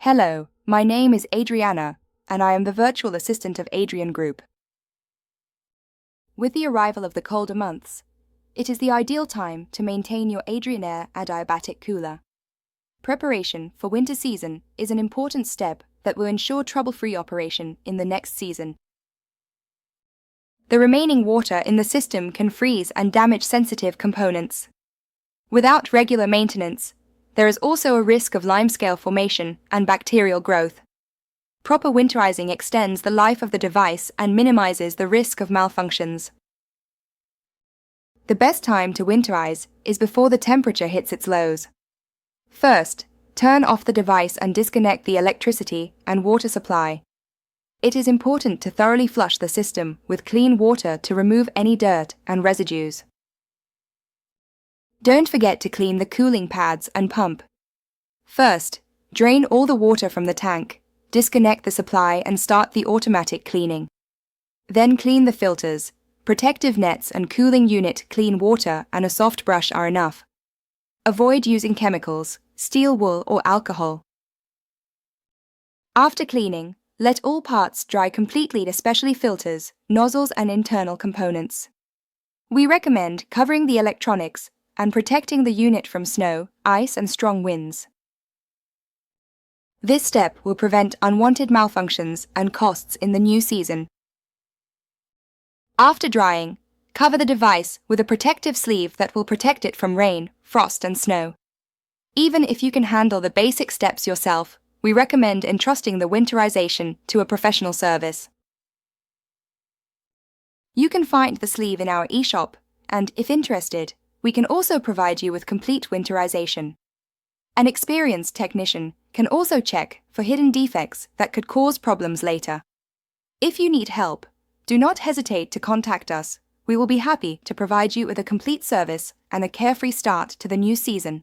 Hello, my name is Adriana, and I am the virtual assistant of Adrian Group. With the arrival of the colder months, it is the ideal time to maintain your Adrian Air adiabatic cooler. Preparation for winter season is an important step that will ensure trouble-free operation in the next season. The remaining water in the system can freeze and damage sensitive components. Without regular maintenance, there is also a risk of limescale formation and bacterial growth. Proper winterizing extends the life of the device and minimizes the risk of malfunctions. The best time to winterize is before the temperature hits its lows. First, turn off the device and disconnect the electricity and water supply. It is important to thoroughly flush the system with clean water to remove any dirt and residues. Don't forget to clean the cooling pads and pump. First, drain all the water from the tank, disconnect the supply and start the automatic cleaning. Then clean the filters. Protective nets and cooling unit clean water and a soft brush are enough. Avoid using chemicals, steel wool or alcohol. After cleaning, let all parts dry completely, especially filters, nozzles and internal components. We recommend covering the electronics and protecting the unit from snow, ice and strong winds. This step will prevent unwanted malfunctions and costs in the new season. After drying, cover the device with a protective sleeve that will protect it from rain, frost and snow. Even if you can handle the basic steps yourself, we recommend entrusting the winterization to a professional service. You can find the sleeve in our e-shop, and if interested, we can also provide you with complete winterization. An experienced technician can also check for hidden defects that could cause problems later. If you need help, do not hesitate to contact us. We will be happy to provide you with a complete service and a carefree start to the new season.